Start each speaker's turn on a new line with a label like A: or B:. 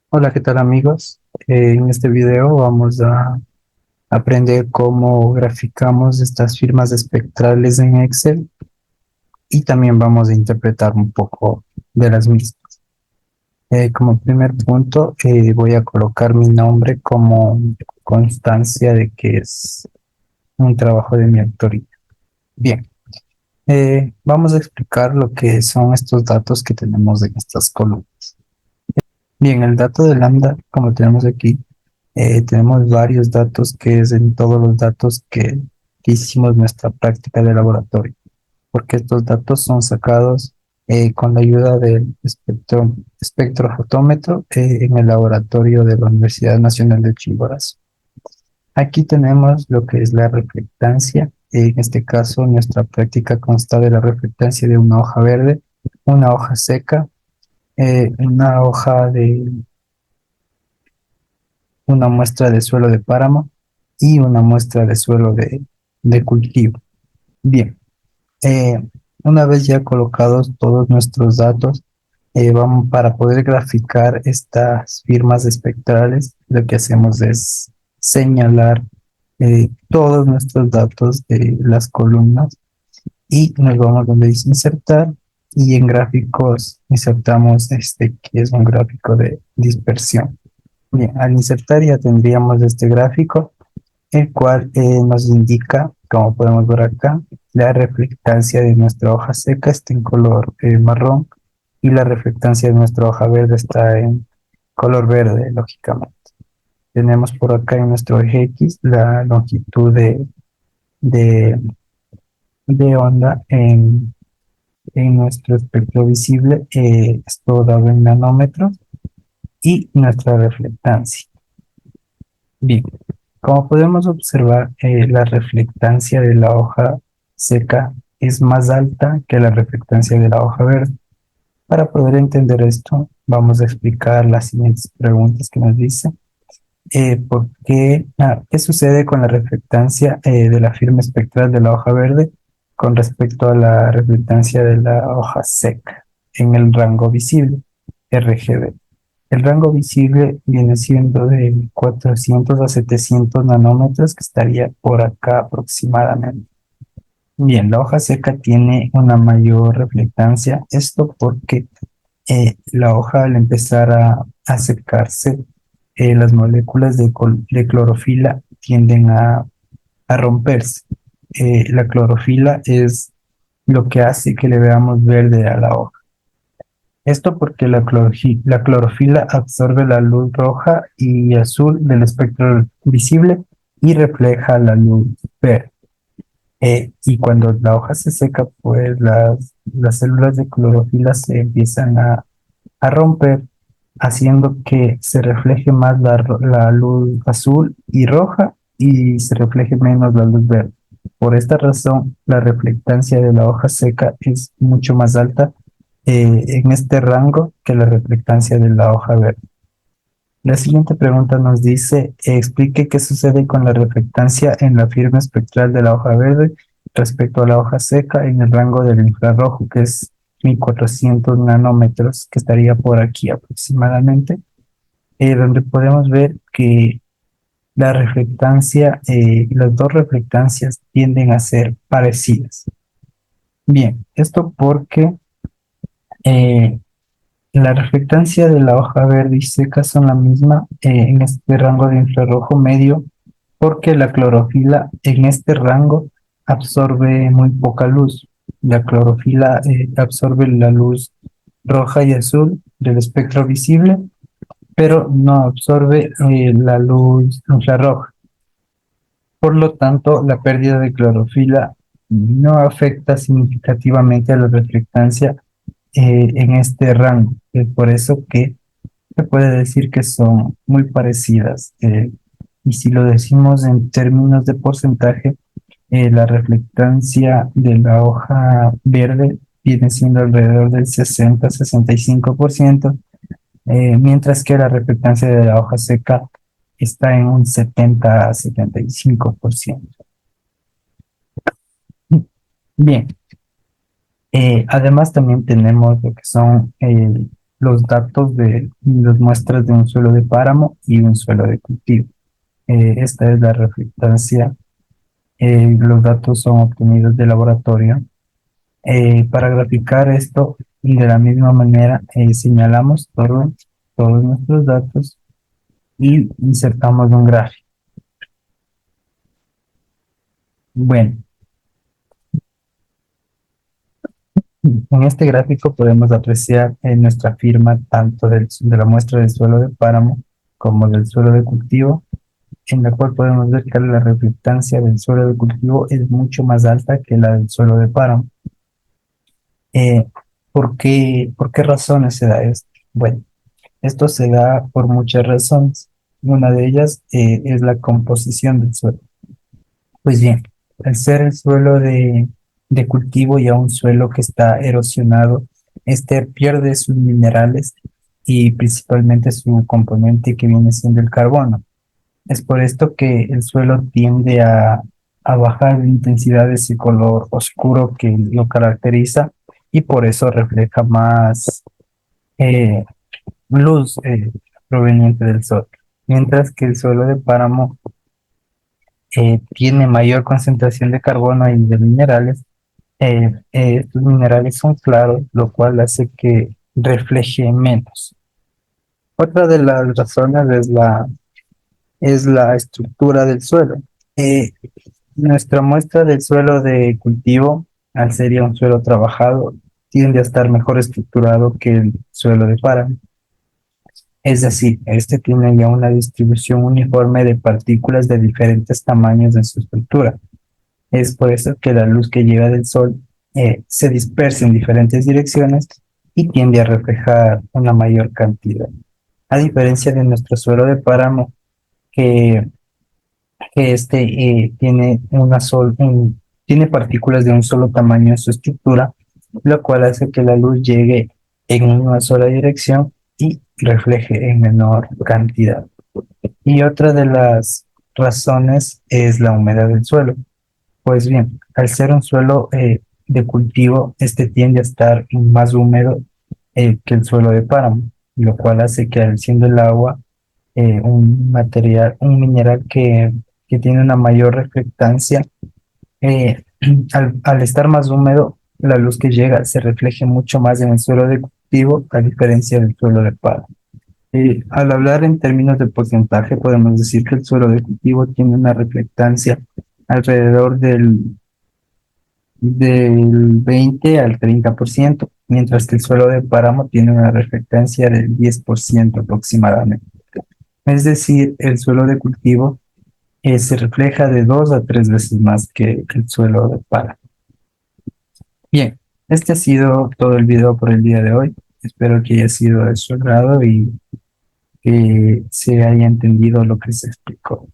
A: Hola, ¿qué tal amigos? En este video vamos a aprender cómo graficamos estas firmas espectrales en Excel y también vamos a interpretar un poco de las mismas. Como primer punto, voy a colocar mi nombre como constancia de que es un trabajo de mi autoría. Bien, vamos a explicar lo que son estos datos que tenemos en estas columnas. Bien, el dato de lambda, como tenemos aquí, tenemos varios datos que es en todos los datos que hicimos nuestra práctica de laboratorio, porque estos datos son sacados con la ayuda del espectrofotómetro en el laboratorio de la Universidad Nacional de Chimborazo. Aquí tenemos lo que es la reflectancia. En este caso, nuestra práctica consta de la reflectancia de una hoja verde, una hoja seca, una hoja de una muestra de suelo de páramo y una muestra de suelo de cultivo. Bien, eh, una vez ya colocados todos nuestros datos, vamos, para poder graficar estas firmas espectrales, lo que hacemos es señalar todos nuestros datos de las columnas y nos vamos donde dice insertar y en gráficos insertamos este que es un gráfico de dispersión. Bien, al insertar ya tendríamos este gráfico, el cual nos indica, como podemos ver acá, la reflectancia de nuestra hoja seca está en color marrón y la reflectancia de nuestra hoja verde está en color verde, lógicamente. Tenemos por acá en nuestro eje X la longitud de, de onda en nuestro espectro visible, esto dado en nanómetros, y nuestra reflectancia. Bien, como podemos observar, la reflectancia de la hoja seca es más alta que la reflectancia de la hoja verde. Para poder entender esto, vamos a explicar las siguientes preguntas que nos dice. ¿Qué sucede con la reflectancia de la firma espectral de la hoja verde con respecto a la reflectancia de la hoja seca en el rango visible, RGB? El rango visible viene siendo de 400 a 700 nanómetros, que estaría por acá aproximadamente. Bien, la hoja seca tiene una mayor reflectancia, esto porque la hoja al empezar a secarse, las moléculas de clorofila tienden a romperse. La clorofila es lo que hace que le veamos verde a la hoja. Esto porque la clorofila absorbe la luz roja y azul del espectro visible y refleja la luz verde. Y cuando la hoja se seca, pues las células de clorofila se empiezan a romper, haciendo que se refleje más la luz azul y roja y se refleje menos la luz verde. Por esta razón, la reflectancia de la hoja seca es mucho más alta en este rango que la reflectancia de la hoja verde. La siguiente pregunta nos dice, explique qué sucede con la reflectancia en la firma espectral de la hoja verde respecto a la hoja seca en el rango del infrarrojo, que es 1400 nanómetros, que estaría por aquí aproximadamente, donde podemos ver que la reflectancia, las dos reflectancias tienden a ser parecidas. Bien, esto porque eh, la reflectancia de la hoja verde y seca son la misma en este rango de infrarrojo medio, porque la clorofila en este rango absorbe muy poca luz. La clorofila absorbe la luz roja y azul del espectro visible, pero no absorbe la luz infrarroja. Por lo tanto, la pérdida de clorofila no afecta significativamente a la reflectancia en este rango. Es por eso que se puede decir que son muy parecidas. Y si lo decimos en términos de porcentaje, la reflectancia de la hoja verde viene siendo alrededor del 60-65%, mientras que la reflectancia de la hoja seca está en un 70-75%. Bien, además también tenemos lo que son los datos de las muestras de un suelo de páramo y un suelo de cultivo. Esta es la reflectancia. Los datos son obtenidos de laboratorio. Para graficar esto, de la misma manera, señalamos todos nuestros datos y insertamos un gráfico. Bueno, en este gráfico podemos apreciar nuestra firma tanto de la muestra del suelo de páramo como del suelo de cultivo, en la cual podemos ver que la reflectancia del suelo de cultivo es mucho más alta que la del suelo de páramo. Eh, por qué razones se da esto? Bueno, esto se da por muchas razones. Una de ellas es la composición del suelo. Pues bien, al ser el suelo de cultivo ya un suelo que está erosionado, este pierde sus minerales y principalmente su componente que viene siendo el carbono. Es por esto que el suelo tiende a bajar de intensidad ese color oscuro que lo caracteriza y por eso refleja más eh, luz proveniente del sol. Mientras que el suelo de páramo tiene mayor concentración de carbono y de minerales, estos minerales son claros, lo cual hace que refleje menos. Otra de las razones es la estructura del suelo. Eh, Nuestra muestra del suelo de cultivo, al ser ya un suelo trabajado, tiende a estar mejor estructurado que el suelo de páramo. Es decir, este tiene ya una distribución uniforme de partículas de diferentes tamaños en su estructura. Es por eso que la luz que llega del sol se dispersa en diferentes direcciones y tiende a reflejar una mayor cantidad. A diferencia de nuestro suelo de páramo, que este tiene partículas de un solo tamaño en su estructura, lo cual hace que la luz llegue en una sola dirección y refleje en menor cantidad. Y otra de las razones es la humedad del suelo. Pues bien, al ser un suelo de cultivo, este tiende a estar más húmedo que el suelo de páramo, lo cual hace que al siendo el agua un mineral que tiene una mayor reflectancia, eh, al estar más húmedo, la luz que llega se refleje mucho más en el suelo de cultivo a diferencia del suelo de páramo. Al hablar en términos de porcentaje, podemos decir que el suelo de cultivo tiene una reflectancia alrededor del 20 al 30%, mientras que el suelo de páramo tiene una reflectancia del 10% aproximadamente. Es decir, el suelo de cultivo se refleja de 2 a 3 veces más que el suelo de páramo. Bien, este ha sido todo el video por el día de hoy. Espero que haya sido de su agrado y que se haya entendido lo que se explicó.